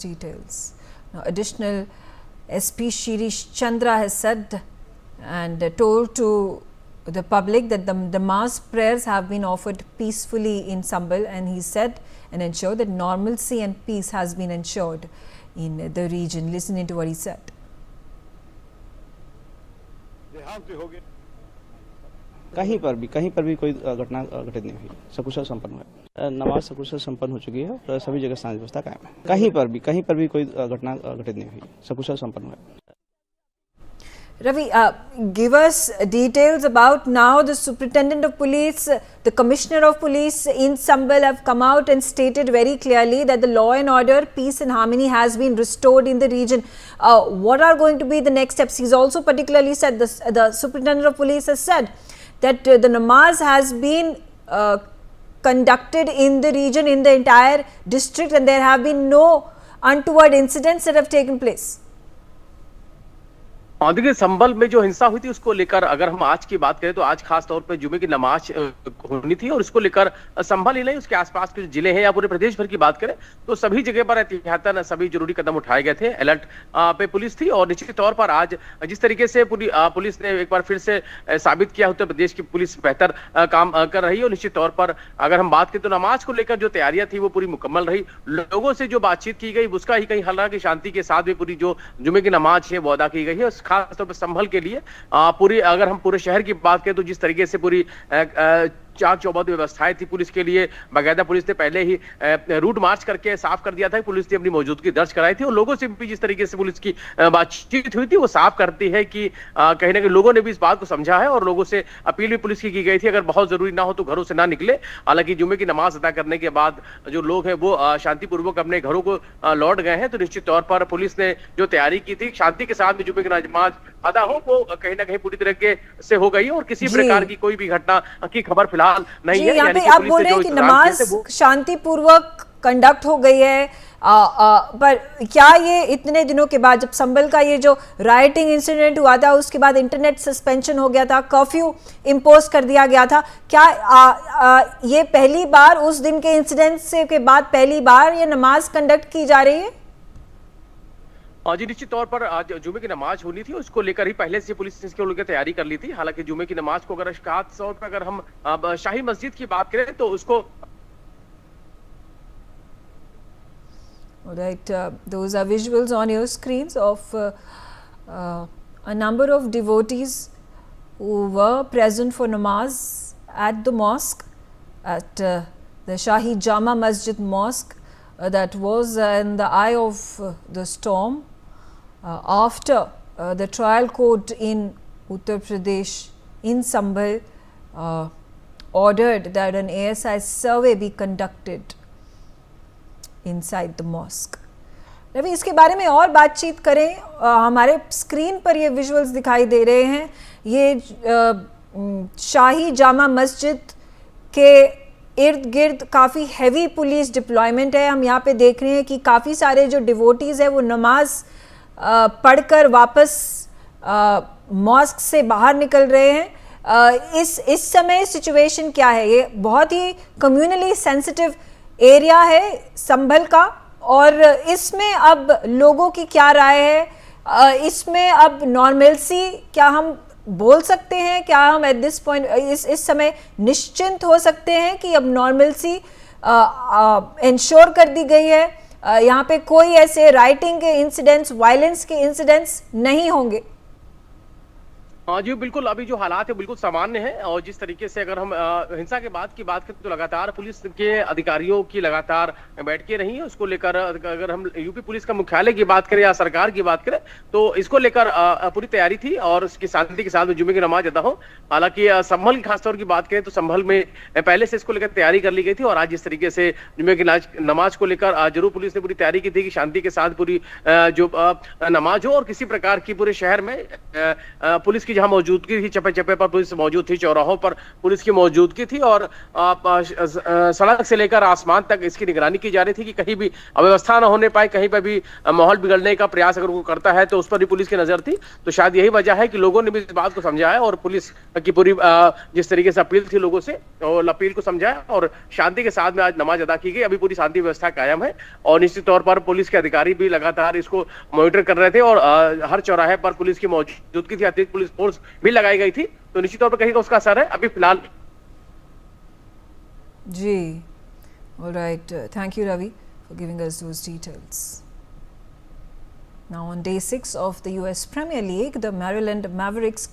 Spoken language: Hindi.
Details. Now, additional SP Shirish Chandra has said and told to the public that the mass prayers have been offered peacefully in Sambal, and he said and ensured that normalcy and peace has been ensured in the region. Listen into what he said. कहीं पर भी कोई घटना घटित नहीं हुई, सकुशल संपन्न हुआ। नमाज सकुशल संपन्न हो चुकी है और सभी जगह शांति व्यवस्था कायम है। कहीं पर भी कोई घटना घटित नहीं हुई, सकुशल संपन्न हुआ। Ravi, give us details about now the Superintendent of Police, the Commissioner of Police in Sambal have come out and stated very clearly that the law and order, peace and harmony has been restored in the region. What are going to be the next steps? He's also particularly said, the Superintendent of Police has said that the namaz has been conducted in the region, in the entire district, and there have been no untoward incidents that have taken place. देखिए, संभल में जो हिंसा हुई थी उसको लेकर अगर हम आज की बात करें तो आज खास तौर पर जुमे की नमाज होनी थी और इसको लेकर संभल ही नहीं उसके आसपास के जिले हैं या पूरे प्रदेश भर की बात करें तो सभी जगह पर एहतियातन सभी जरूरी कदम उठाए गए थे। अलर्ट पे पुलिस थी और निश्चित तौर पर आज जिस तरीके से पूरी पुलिस ने एक बार फिर से साबित किया उत्तर प्रदेश की पुलिस बेहतर काम कर रही है और निश्चित तौर पर अगर हम बात करें तो नमाज को लेकर जो तैयारियां थी वो पूरी मुकम्मल रही। लोगों से जो बातचीत की गई उसका ही कहीं हल रहा कि शांति के साथ भी पूरी जो जुमे की नमाज है वो अदा की गई है। खास तौर पर संभल के लिए पूरी अगर हम पूरे शहर की बात करें तो जिस तरीके से पूरी चाक चौबंद व्यवस्थाएं थी पुलिस के लिए, बाकायदा पुलिस ने पहले ही रूट मार्च करके साफ कर दिया था। पुलिस ने अपनी मौजूदगी दर्ज कराई थी और लोगों से भी जिस तरीके से पुलिस की बातचीत हुई थी वो साफ करती है कि कहीं ना कहीं लोगों ने भी इस बात को समझा है और लोगों से अपील भी पुलिस की गई थी अगर बहुत जरूरी ना हो तो घरों से ना निकले। हालांकि जुमे की नमाज अदा करने के बाद जो लोग हैं वो शांतिपूर्वक अपने घरों को लौट गए हैं। तो निश्चित तौर पर पुलिस ने जो तैयारी की थी शांति के साथ में जुमे की नमाज अदा हो वो कहीं ना कहीं पूरी तरीके से हो गई और किसी प्रकार की कोई भी घटना की खबर फिलहाल नहीं है। यहाँ पे आप बोल रहे हैं कि नमाज शांतिपूर्वक कंडक्ट हो गई है, पर क्या ये इतने दिनों के बाद जब संभल का ये जो राइटिंग इंसिडेंट हुआ था उसके बाद इंटरनेट सस्पेंशन हो गया था, कर्फ्यू इम्पोज कर दिया गया था, क्या ये पहली बार उस दिन के इंसिडेंट से के बाद पहली बार ये नमाज कंडक्ट की जा रही है? जी निश्चित तौर पर आज जुमे की नमाज होनी थी उसको लेकर ही पहले से पुलिस ने इसके लेकर तैयारी कर ली थी। हालांकि जुमे की नमाज को अगर खास तौर पर अगर हम शाही मस्जिद की बात करें तो उसको Alright, those are visuals on your screens of a number of devotees who were present for namaz at the mosque, at the Shahi Jama Masjid Mosque that was in the eye of the storm after the trial court in Uttar Pradesh in Sambal ordered that an ASI survey be conducted inside the mosque. Ravi, इसके बारे में और बातचीत करें। हमारे स्क्रीन पर ये विजुअल्स दिखाई दे रहे हैं, ये शाही जामा मस्जिद के इर्द गिर्द काफ़ी हैवी पुलिस डिप्लॉयमेंट है। हम यहाँ पे देख रहे हैं कि काफ़ी सारे जो डिवोटीज़ हैं वो नमाज पढ़कर वापस मॉस्क से बाहर निकल रहे हैं। इस समय सिचुएशन क्या है? ये बहुत ही कम्युनली सेंसिटिव एरिया है संभल का और इसमें अब लोगों की क्या राय है? इसमें अब नॉर्मलसी क्या हम बोल सकते हैं? क्या हम एट दिस पॉइंट इस समय निश्चिंत हो सकते हैं कि अब नॉर्मलसी इंश्योर कर दी गई है, यहाँ पे कोई ऐसे राइटिंग के इंसिडेंट्स, वायलेंस के इंसिडेंट्स नहीं होंगे? हाँ जी बिल्कुल, अभी जो हालात है बिल्कुल सामान्य है और जिस तरीके से अगर हम हिंसा के बाद की बात करें तो लगातार पुलिस के अधिकारियों की लगातार बैठकें रही है उसको लेकर। अगर हम यूपी पुलिस का मुख्यालय की बात करें या सरकार की बात करें तो इसको लेकर पूरी तैयारी थी और उसकी शांति के साथ में जुमे की नमाज अदा हो। हालांकि संभल की खासतौर की बात करें तो संभल में पहले से इसको लेकर तैयारी कर ली गई थी और आज जिस तरीके से जुमे की नमाज को लेकर जरूर पुलिस ने पूरी तैयारी की थी कि शांति के साथ पूरी जो नमाज हो और किसी प्रकार की पूरे शहर में पुलिस की जहां मौजूदगी थी, चप्पे चप्पे पर पुलिस मौजूद थी, चौराहों पर पुलिस की मौजूदगी थी और सड़क से लेकर आसमान तक इसकी निगरानी की जा रही थी कि कहीं भी अव्यवस्था न होने पाए, कहीं पर भी माहौल बिगड़ने का प्रयास अगर वो करता है तो उस पर भी पुलिस की नजर थी। तो शायद यही वजह है कि लोगों ने भी इस बात को समझा है और पुलिस की पूरी जिस तरीके से अपील थी लोगों से, और अपील को समझा और शांति के साथ में आज नमाज अदा की गई। अभी पूरी शांति व्यवस्था कायम है और निश्चित तौर पर पुलिस के अधिकारी भी लगातार इसको मॉनिटर कर रहे थे और हर चौराहे पर पुलिस की मौजूदगी थी, अतिरिक्त पुलिस फोर्स भी लगाई गई थी। तो निश्चित तौर पर कहीं उसका असर है अभी फिलहाल। जी, all right. Thank you, Ravi, for giving us those details. Now, on day 6 of the US Premier League, the Maryland Mavericks